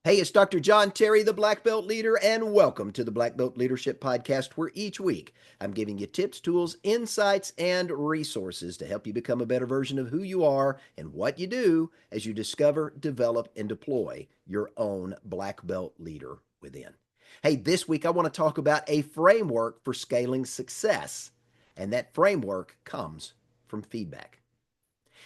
Hey, it's Dr. John Terry, the Black Belt Leader, and welcome to the Black Belt Leadership Podcast, where each week I'm giving you tips, tools, insights, and resources to help you become a better version of who you are and what you do as you discover, develop, and deploy your own Black Belt leader within. Hey, this week I want to talk about a framework for scaling success, and that framework comes from feedback.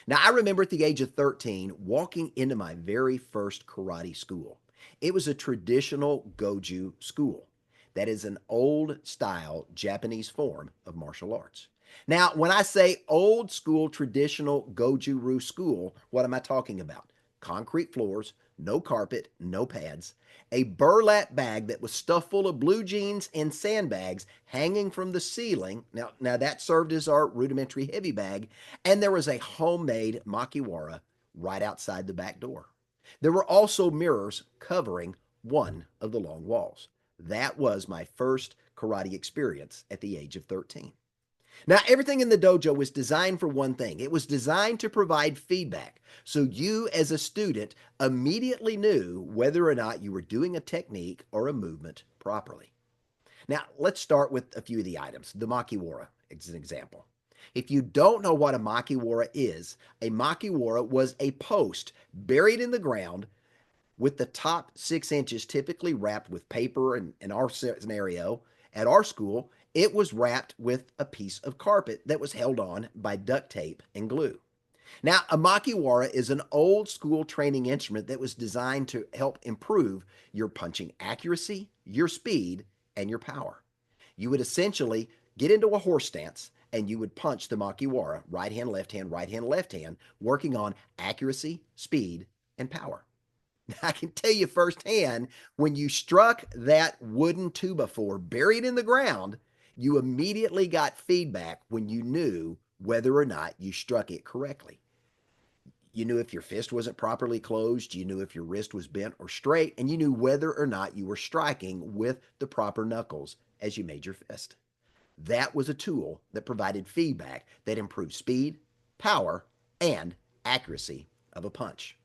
Now, I remember at the age of 13 walking into my very first karate school. It was a traditional goju school. That is an old style Japanese form of martial arts. Now, when I say old school traditional goju-ryu school, what am I talking about? Concrete floors, no carpet, no pads, a burlap bag that was stuffed full of blue jeans and sandbags hanging from the ceiling. Now that served as our rudimentary heavy bag, and there was a homemade makiwara right outside the back door. There were also mirrors covering one of the long walls. That was my first karate experience at the age of 13. Now, everything in the dojo was designed for one thing. It was designed to provide feedback. So you, as a student, immediately knew whether or not you were doing a technique or a movement properly. Now, let's start with a few of the items. The makiwara is an example. If you don't know what a makiwara was a post buried in the ground with the top 6 inches typically wrapped with paper. In our scenario, at our school, it was wrapped with a piece of carpet that was held on by duct tape and glue. Now, a makiwara is an old school training instrument that was designed to help improve your punching accuracy, your speed, and your power. You would essentially get into a horse stance and you would punch the makiwara, right hand, left hand, working on accuracy, speed, and power. I can tell you firsthand, when you struck that wooden 2x4 buried in the ground, you immediately got feedback when you knew whether or not you struck it correctly. You knew if your fist wasn't properly closed, you knew if your wrist was bent or straight, and you knew whether or not you were striking with the proper knuckles as you made your fist. That was a tool that provided feedback that improved speed, power, and accuracy of a punch.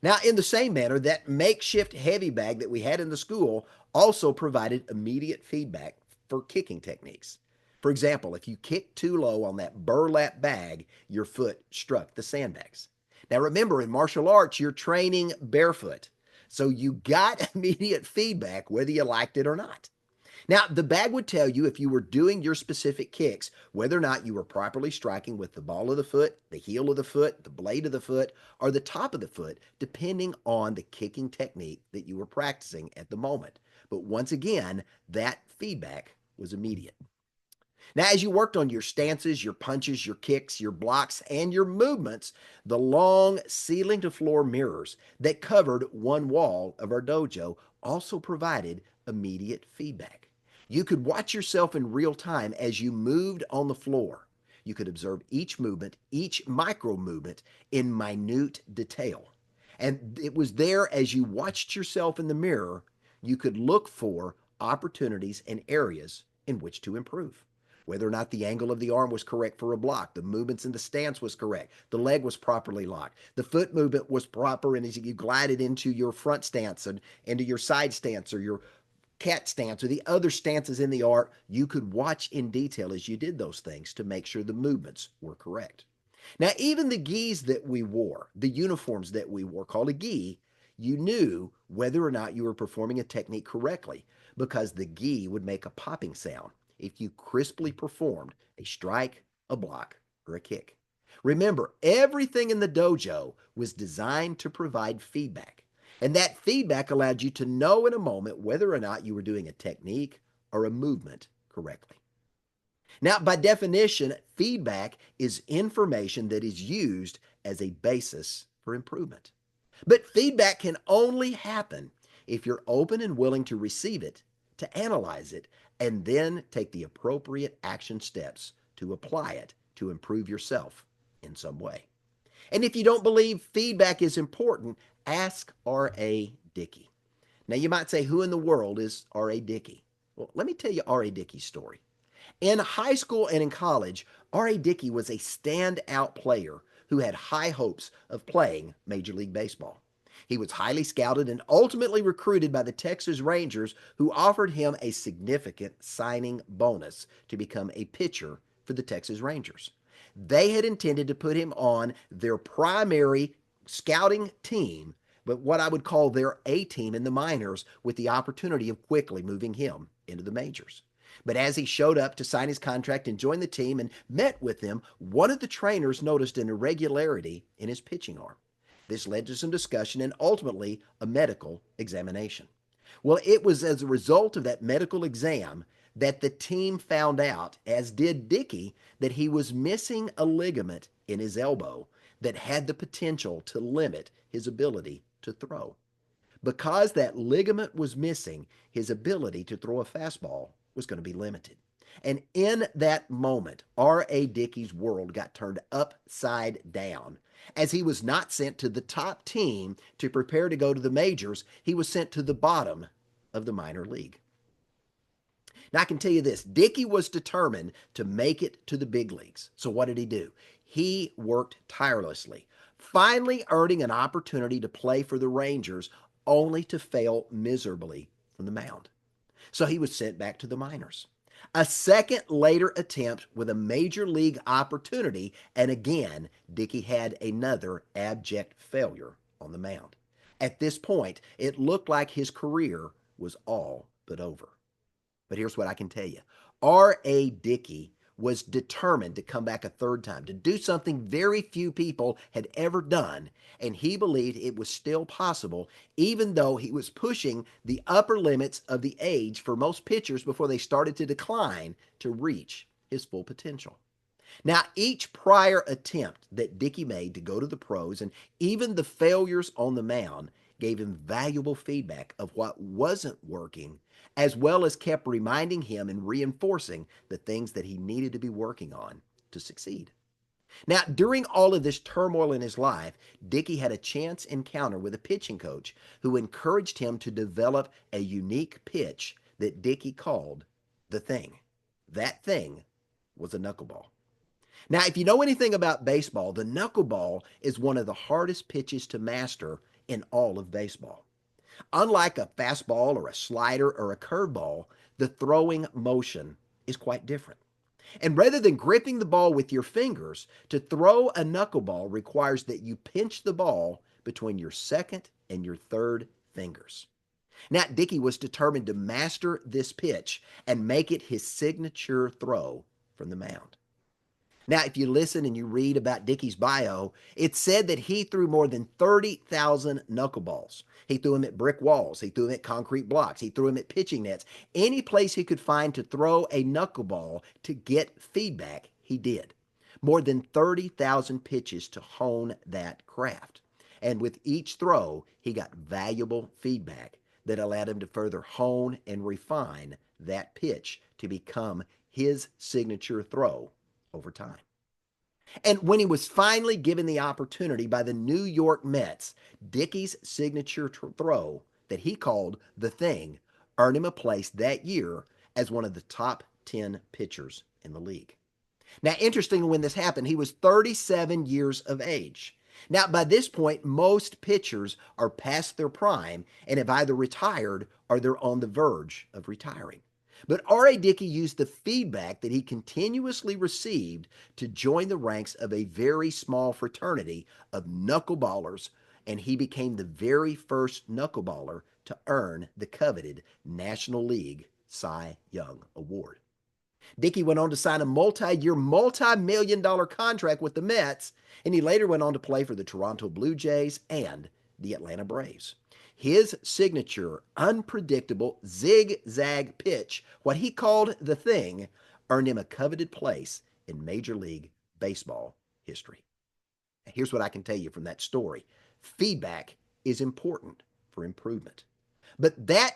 Now, in the same manner, that makeshift heavy bag that we had in the school also provided immediate feedback for kicking techniques. For example, if you kicked too low on that burlap bag, your foot struck the sandbags. Now, remember, in martial arts, you're training barefoot. So you got immediate feedback whether you liked it or not. Now, the bag would tell you if you were doing your specific kicks, whether or not you were properly striking with the ball of the foot, the heel of the foot, the blade of the foot, or the top of the foot, depending on the kicking technique that you were practicing at the moment. But once again, that feedback was immediate. Now, as you worked on your stances, your punches, your kicks, your blocks, and your movements, the long ceiling to floor mirrors that covered one wall of our dojo also provided immediate feedback. You could watch yourself in real time as you moved on the floor. You could observe each movement, each micro movement in minute detail. And it was there as you watched yourself in the mirror, you could look for opportunities and areas in which to improve. Whether or not the angle of the arm was correct for a block, the movements in the stance was correct, the leg was properly locked, the foot movement was proper, and as you glided into your front stance and into your side stance or your cat stance or the other stances in the art, you could watch in detail as you did those things to make sure the movements were correct. Now, even the gis that we wore, the uniforms that we wore, called a gi, you knew whether or not you were performing a technique correctly because the gi would make a popping sound if you crisply performed a strike, a block, or a kick. Remember, everything in the dojo was designed to provide feedback. And that feedback allowed you to know in a moment whether or not you were doing a technique or a movement correctly. Now, by definition, feedback is information that is used as a basis for improvement. But feedback can only happen if you're open and willing to receive it, to analyze it, and then take the appropriate action steps to apply it to improve yourself in some way. And if you don't believe feedback is important, ask R.A. Dickey. Now, you might say, who in the world is R.A. Dickey? Well, let me tell you R.A. Dickey's story. In high school and in college, R.A. Dickey was a standout player who had high hopes of playing Major League Baseball. He was highly scouted and ultimately recruited by the Texas Rangers, who offered him a significant signing bonus to become a pitcher for the Texas Rangers. They had intended to put him on their primary scouting team, but what I would call their A team in the minors, with the opportunity of quickly moving him into the majors. But as he showed up to sign his contract and join the team and met with them, one of the trainers noticed an irregularity in his pitching arm. This led to some discussion and ultimately a medical examination. Well, it was as a result of that medical exam that the team found out, as did Dickey, that he was missing a ligament in his elbow that had the potential to limit his ability to throw. Because that ligament was missing, his ability to throw a fastball was going to be limited. And in that moment, R.A. Dickey's world got turned upside down. As he was not sent to the top team to prepare to go to the majors, he was sent to the bottom of the minor league. Now, I can tell you this, Dickey was determined to make it to the big leagues. So what did he do? He worked tirelessly, finally earning an opportunity to play for the Rangers, only to fail miserably from the mound. So he was sent back to the minors. A second later attempt with a major league opportunity, and again, Dickey had another abject failure on the mound. At this point, it looked like his career was all but over. But here's what I can tell you. R.A. Dickey was determined to come back a third time, to do something very few people had ever done, and he believed it was still possible, even though he was pushing the upper limits of the age for most pitchers before they started to decline to reach his full potential. Now, each prior attempt that Dickey made to go to the pros and even the failures on the mound gave him valuable feedback of what wasn't working, as well as kept reminding him and reinforcing the things that he needed to be working on to succeed. Now, during all of this turmoil in his life, Dickey had a chance encounter with a pitching coach who encouraged him to develop a unique pitch that Dickey called the thing. That thing was a knuckleball. Now, if you know anything about baseball, the knuckleball is one of the hardest pitches to master in all of baseball. Unlike a fastball or a slider or a curveball, the throwing motion is quite different. And rather than gripping the ball with your fingers, to throw a knuckleball requires that you pinch the ball between your second and your third fingers. Now, Dickey was determined to master this pitch and make it his signature throw from the mound. Now, if you listen and you read about Dickey's bio, it said that he threw more than 30,000 knuckleballs. He threw them at brick walls. He threw them at concrete blocks. He threw them at pitching nets. Any place he could find to throw a knuckleball to get feedback, he did. More than 30,000 pitches to hone that craft. And with each throw, he got valuable feedback that allowed him to further hone and refine that pitch to become his signature throw over time. And when he was finally given the opportunity by the New York Mets, Dickey's signature throw that he called the thing earned him a place that year as one of the top 10 pitchers in the league. Now, interestingly, when this happened, he was 37 years of age. Now, by this point, most pitchers are past their prime and have either retired or they're on the verge of retiring. But R.A. Dickey used the feedback that he continuously received to join the ranks of a very small fraternity of knuckleballers, and he became the very first knuckleballer to earn the coveted National League Cy Young Award. Dickey went on to sign a multi-year, multi-million-dollar contract with the Mets, and he later went on to play for the Toronto Blue Jays and the Atlanta Braves. His signature, unpredictable, zigzag pitch, what he called the thing, earned him a coveted place in Major League Baseball history. Here's what I can tell you from that story. Feedback is important for improvement. But that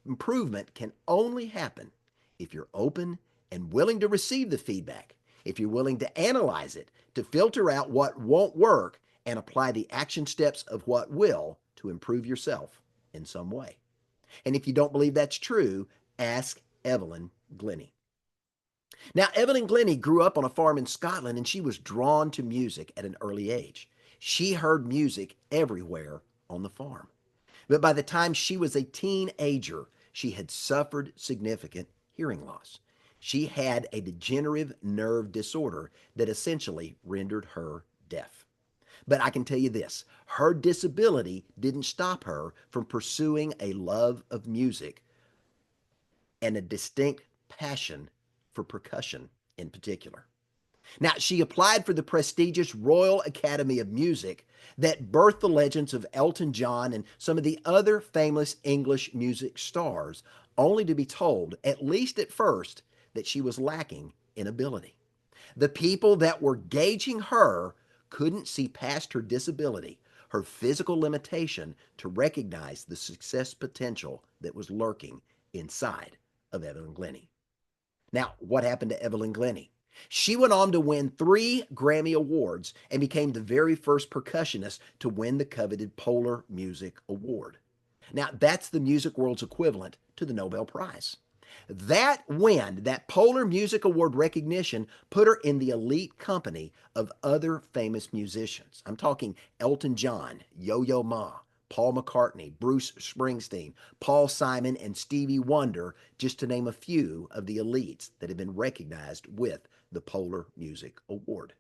improvement can only happen if you're open and willing to receive the feedback, if you're willing to analyze it, to filter out what won't work and apply the action steps of what will to improve yourself in some way. And if you don't believe that's true, ask Evelyn Glennie. Now, Evelyn Glennie grew up on a farm in Scotland, and she was drawn to music at an early age. She heard music everywhere, on the farm. But by the time she was a teenager, she had suffered significant hearing loss. She had a degenerative nerve disorder that essentially rendered her deaf. But I can tell you this, her disability didn't stop her from pursuing a love of music and a distinct passion for percussion in particular. Now, she applied for the prestigious Royal Academy of Music that birthed the legends of Elton John and some of the other famous English music stars, only to be told, at least at first, that she was lacking in ability. The people that were gauging her couldn't see past her disability, her physical limitation, to recognize the success potential that was lurking inside of Evelyn Glennie. Now, what happened to Evelyn Glennie? She went on to win 3 Grammy Awards and became the very first percussionist to win the coveted Polar Music Award. Now, that's the music world's equivalent to the Nobel Prize. That win, that Polar Music Award recognition, put her in the elite company of other famous musicians. I'm talking Elton John, Yo-Yo Ma, Paul McCartney, Bruce Springsteen, Paul Simon, and Stevie Wonder, just to name a few of the elites that have been recognized with the Polar Music Award.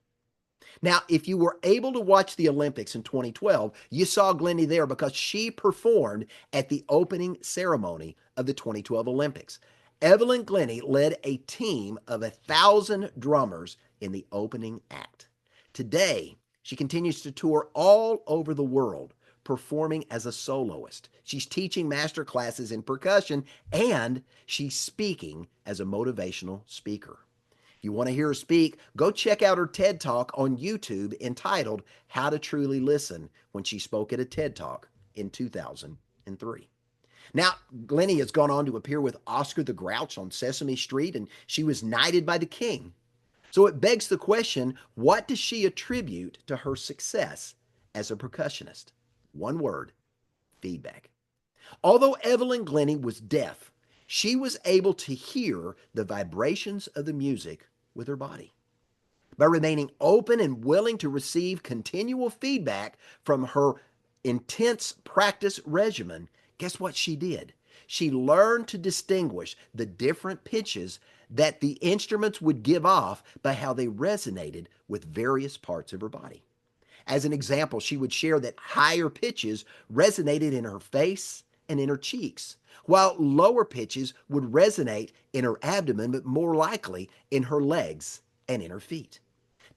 Now, if you were able to watch the Olympics in 2012, you saw Glennie there because she performed at the opening ceremony of the 2012 Olympics. Evelyn Glennie led a team of 1,000 drummers in the opening act. Today, she continues to tour all over the world, performing as a soloist. She's teaching master classes in percussion, and she's speaking as a motivational speaker. If you want to hear her speak, go check out her TED Talk on YouTube entitled How to Truly Listen, when she spoke at a TED Talk in 2003. Now, Glennie has gone on to appear with Oscar the Grouch on Sesame Street, and she was knighted by the king. So it begs the question, what does she attribute to her success as a percussionist? One word: feedback. Although Evelyn Glennie was deaf, she was able to hear the vibrations of the music with her body. By remaining open and willing to receive continual feedback from her intense practice regimen, guess what she did? She learned to distinguish the different pitches that the instruments would give off by how they resonated with various parts of her body. As an example, she would share that higher pitches resonated in her face and in her cheeks, while lower pitches would resonate in her abdomen, but more likely in her legs and in her feet.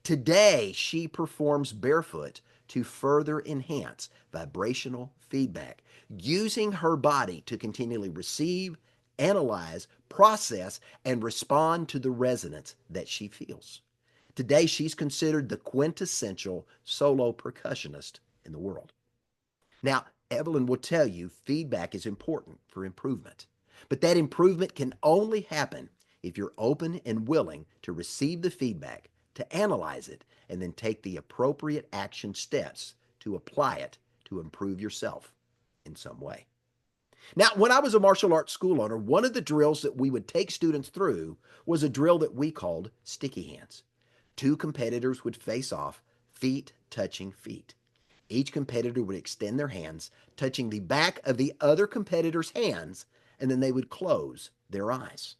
Today, she performs barefoot to further enhance vibrational feedback, using her body to continually receive, analyze, process, and respond to the resonance that she feels. Today, she's considered the quintessential solo percussionist in the world. Now, Evelyn will tell you feedback is important for improvement, but that improvement can only happen if you're open and willing to receive the feedback, to analyze it, and then take the appropriate action steps to apply it to improve yourself in some way. Now, when I was a martial arts school owner, one of the drills that we would take students through was a drill that we called sticky hands. 2 competitors would face off, feet touching feet. Each competitor would extend their hands, touching the back of the other competitor's hands, and then they would close their eyes.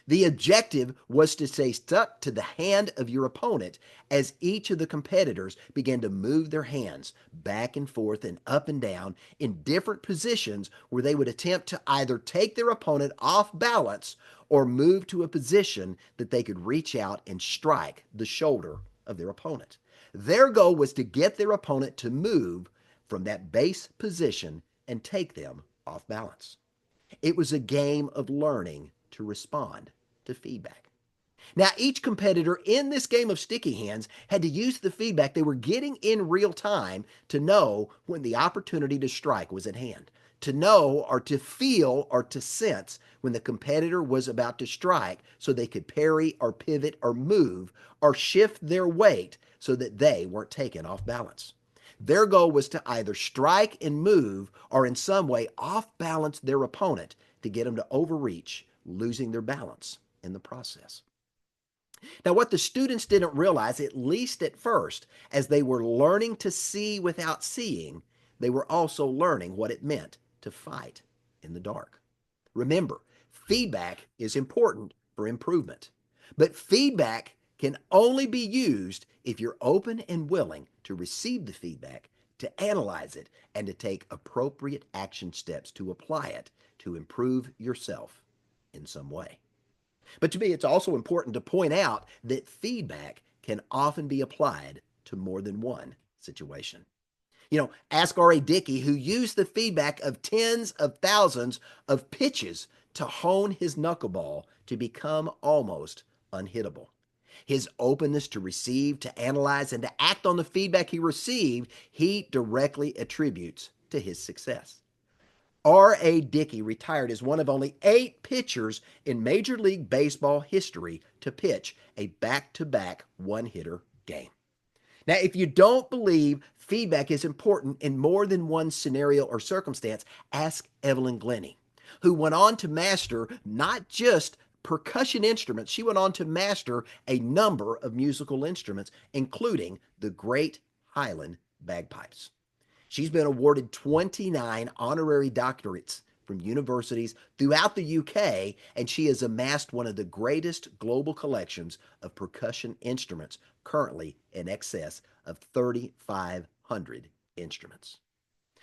The objective was to stay stuck to the hand of your opponent as each of the competitors began to move their hands back and forth and up and down in different positions where they would attempt to either take their opponent off balance or move to a position that they could reach out and strike the shoulder of their opponent. Their goal was to get their opponent to move from that base position and take them off balance. It was a game of learning to respond to feedback. Now, each competitor in this game of sticky hands had to use the feedback they were getting in real time to know when the opportunity to strike was at hand, to know or to feel or to sense when the competitor was about to strike so they could parry or pivot or move or shift their weight so that they weren't taken off balance. Their goal was to either strike and move or in some way off balance their opponent to get them to overreach, losing their balance in the process. Now, what the students didn't realize, at least at first, as they were learning to see without seeing, they were also learning what it meant to fight in the dark. Remember, feedback is important for improvement, but feedback can only be used if you're open and willing to receive the feedback, to analyze it, and to take appropriate action steps to apply it to improve yourself in some way. But to me, it's also important to point out that feedback can often be applied to more than one situation. Ask R.A. Dickey, who used the feedback of tens of thousands of pitches to hone his knuckleball to become almost unhittable. His openness to receive, to analyze, and to act on the feedback he received, he directly attributes to his success. R.A. Dickey retired as one of only 8 pitchers in Major League Baseball history to pitch a back-to-back one-hitter game. Now, if you don't believe feedback is important in more than one scenario or circumstance, ask Evelyn Glennie, who went on to master not just percussion instruments, she went on to master a number of musical instruments, including the great Highland bagpipes. She's been awarded 29 honorary doctorates from universities throughout the UK, and she has amassed one of the greatest global collections of percussion instruments, currently in excess of 3,500 instruments.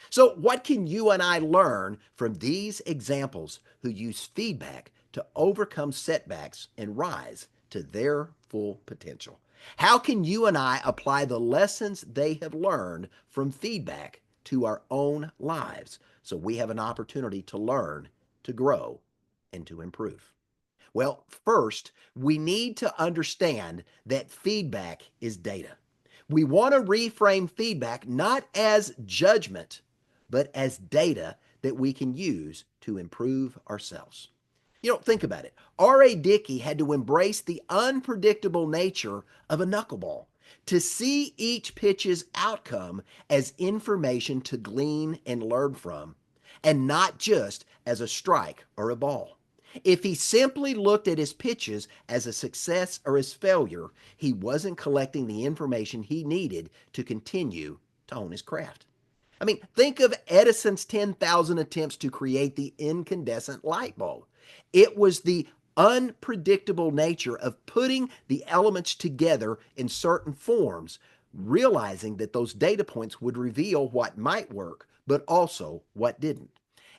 So, what can you and I learn from these examples who use feedback to overcome setbacks and rise to their full potential? How can you and I apply the lessons they have learned from feedback to our own lives so we have an opportunity to learn, to grow, and to improve? Well, first, we need to understand that feedback is data. We want to reframe feedback not as judgment, but as data that we can use to improve ourselves. Think about it. R.A. Dickey had to embrace the unpredictable nature of a knuckleball, to see each pitch's outcome as information to glean and learn from, and not just as a strike or a ball. If he simply looked at his pitches as a success or as failure, he wasn't collecting the information he needed to continue to hone his craft. Think of Edison's 10,000 attempts to create the incandescent light bulb. It was the unpredictable nature of putting the elements together in certain forms, realizing that those data points would reveal what might work, but also what didn't.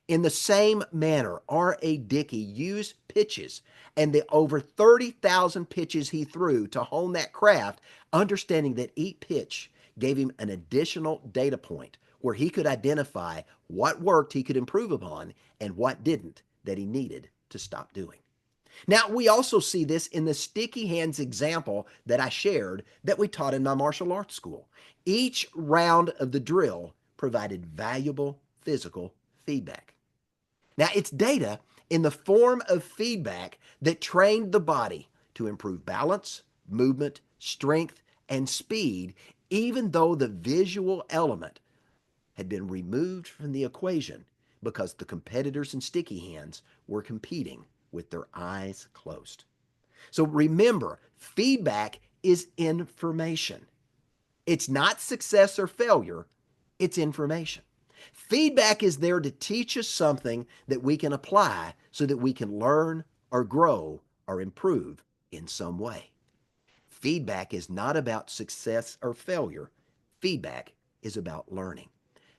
In the same manner, R.A. Dickey used pitches and the over 30,000 pitches he threw to hone that craft, understanding that each pitch gave him an additional data point where he could identify what worked he could improve upon and what didn't that he needed to stop doing. Now, we also see this in the sticky hands example that I shared that we taught in my martial arts school. Each round of the drill provided valuable physical feedback. Now, it's data in the form of feedback that trained the body to improve balance, movement, strength, and speed, even though the visual element had been removed from the equation because the competitors in sticky hands were competing with their eyes closed. So remember, feedback is information. It's not success or failure, it's information. Feedback is there to teach us something that we can apply so that we can learn or grow or improve in some way. Feedback is not about success or failure. Feedback is about learning.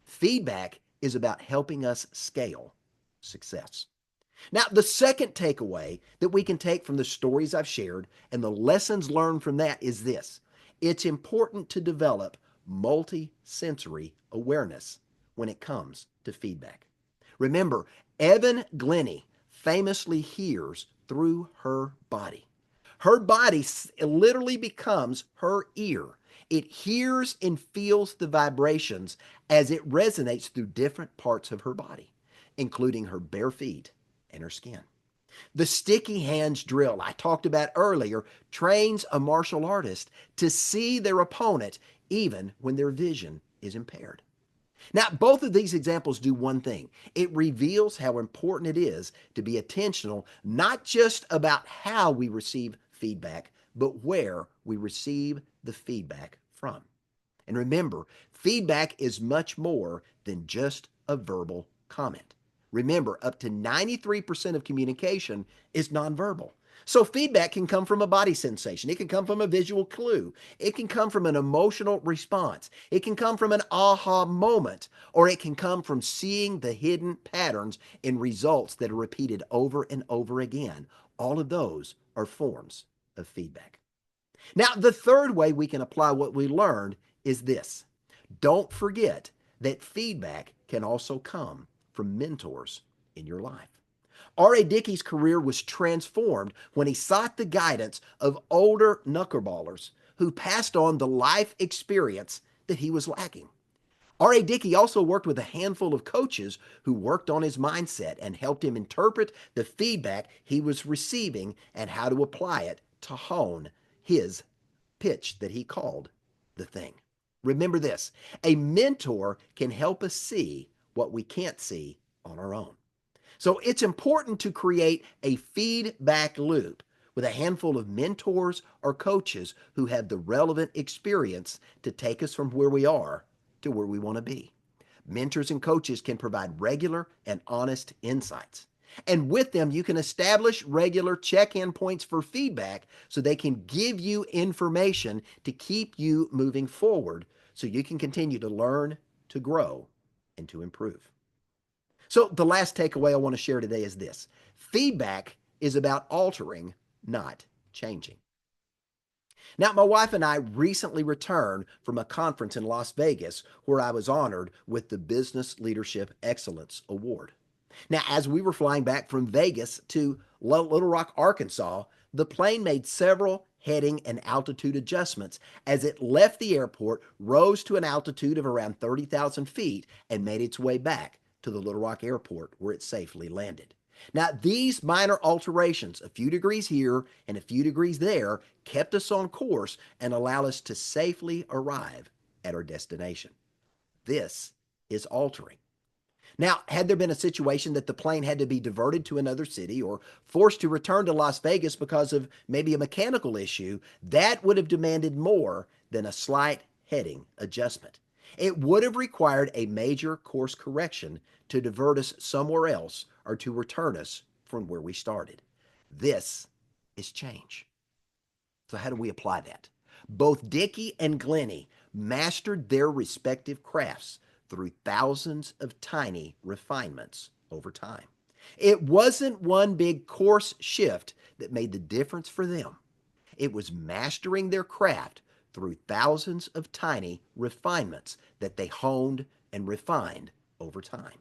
Feedback is about helping us scale success. Now, the second takeaway that we can take from the stories I've shared and the lessons learned from that is this: it's important to develop multi-sensory awareness when it comes to feedback. Remember, Evelyn Glennie famously hears through her body. Her body literally becomes her ear. It hears and feels the vibrations as it resonates through different parts of her body, including her bare feet and her skin. The sticky hands drill I talked about earlier trains a martial artist to see their opponent even when their vision is impaired. Now, both of these examples do one thing. It reveals how important it is to be intentional, not just about how we receive feedback, but where we receive the feedback from. And remember, feedback is much more than just a verbal comment. Remember, up to 93% of communication is nonverbal. So feedback can come from a body sensation. It can come from a visual clue. It can come from an emotional response. It can come from an aha moment, or it can come from seeing the hidden patterns in results that are repeated over and over again. All of those are forms of feedback. Now, the third way we can apply what we learned is this. Don't forget that feedback can also come from mentors in your life. R.A. Dickey's career was transformed when he sought the guidance of older knuckleballers who passed on the life experience that he was lacking. R.A. Dickey also worked with a handful of coaches who worked on his mindset and helped him interpret the feedback he was receiving and how to apply it to hone his pitch that he called the thing. Remember this, a mentor can help us see what we can't see on our own. So it's important to create a feedback loop with a handful of mentors or coaches who have the relevant experience to take us from where we are to where we want to be. Mentors and coaches can provide regular and honest insights. And with them, you can establish regular check-in points for feedback so they can give you information to keep you moving forward so you can continue to learn, to grow, and to improve. So the last takeaway I want to share today is this. Feedback is about altering, not changing. Now, my wife and I recently returned from a conference in Las Vegas where I was honored with the Business Leadership Excellence Award. Now, as we were flying back from Vegas to Little Rock, Arkansas, the plane made several heading and altitude adjustments as it left the airport, rose to an altitude of around 30,000 feet, and made its way back to the Little Rock Airport where it safely landed. Now, these minor alterations, a few degrees here and a few degrees there, kept us on course and allowed us to safely arrive at our destination. This is altering. Now, had there been a situation that the plane had to be diverted to another city or forced to return to Las Vegas because of maybe a mechanical issue, that would have demanded more than a slight heading adjustment. It would have required a major course correction to divert us somewhere else or to return us from where we started. This is change. So how do we apply that? Both Dickey and Glennie mastered their respective crafts through thousands of tiny refinements over time. It wasn't one big course shift that made the difference for them. It was mastering their craft through thousands of tiny refinements that they honed and refined over time.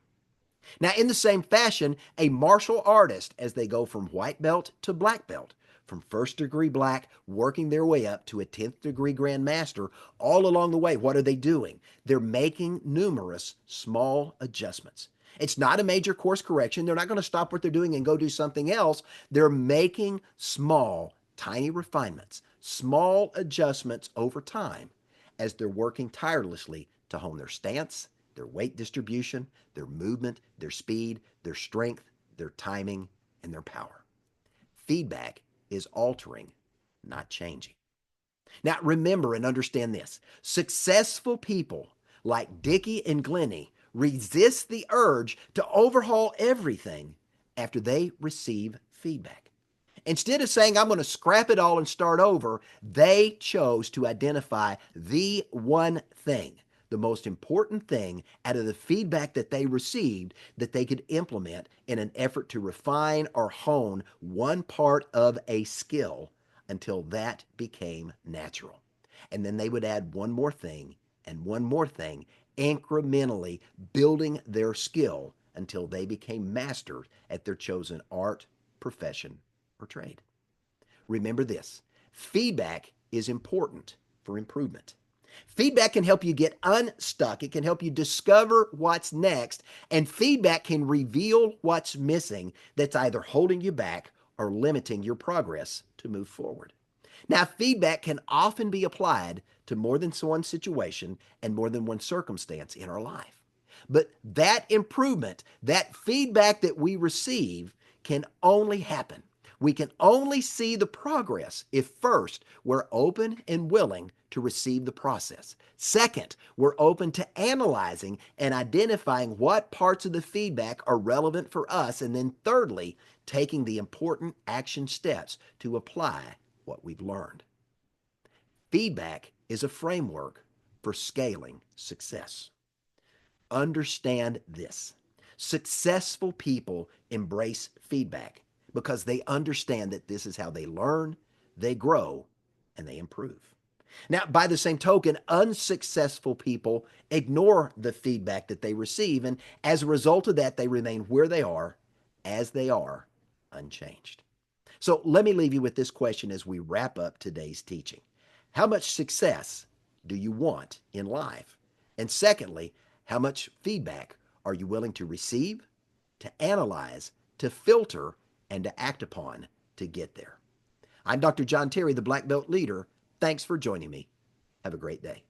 Now, in the same fashion, a martial artist, as they go from white belt to black belt, from first degree black, working their way up to a 10th degree Grand Master, all along the way, what are they doing? They're making numerous small adjustments. It's not a major course correction. They're not going to stop what they're doing and go do something else. They're making small, tiny refinements, small adjustments over time as they're working tirelessly to hone their stance, their weight distribution, their movement, their speed, their strength, their timing, and their power. Feedback is altering, not changing. Now, remember and understand this. Successful people like Dickey and Glennie resist the urge to overhaul everything after they receive feedback. Instead of saying, I'm going to scrap it all and start over, they chose to identify the one thing, the most important thing out of the feedback that they received that they could implement in an effort to refine or hone one part of a skill until that became natural. And then they would add one more thing and one more thing, incrementally building their skill until they became masters at their chosen art, profession, or trade. Remember this, feedback is important for improvement. Feedback can help you get unstuck. It can help you discover what's next, and feedback can reveal what's missing that's either holding you back or limiting your progress to move forward. Now, feedback can often be applied to more than one situation and more than one circumstance in our life. But that improvement, that feedback that we receive can only happen. We can only see the progress if first we're open and willing to receive the process. Second, we're open to analyzing and identifying what parts of the feedback are relevant for us. And then thirdly, taking the important action steps to apply what we've learned. Feedback is a framework for scaling success. Understand this. Successful people embrace feedback because they understand that this is how they learn, they grow, and they improve. Now, by the same token, unsuccessful people ignore the feedback that they receive, and as a result of that, they remain where they are, as they are, unchanged. So let me leave you with this question as we wrap up today's teaching. How much success do you want in life? And secondly, how much feedback are you willing to receive, to analyze, to filter, and to act upon to get there? I'm Dr. John Terry, the Black Belt Leader. Thanks for joining me. Have a great day.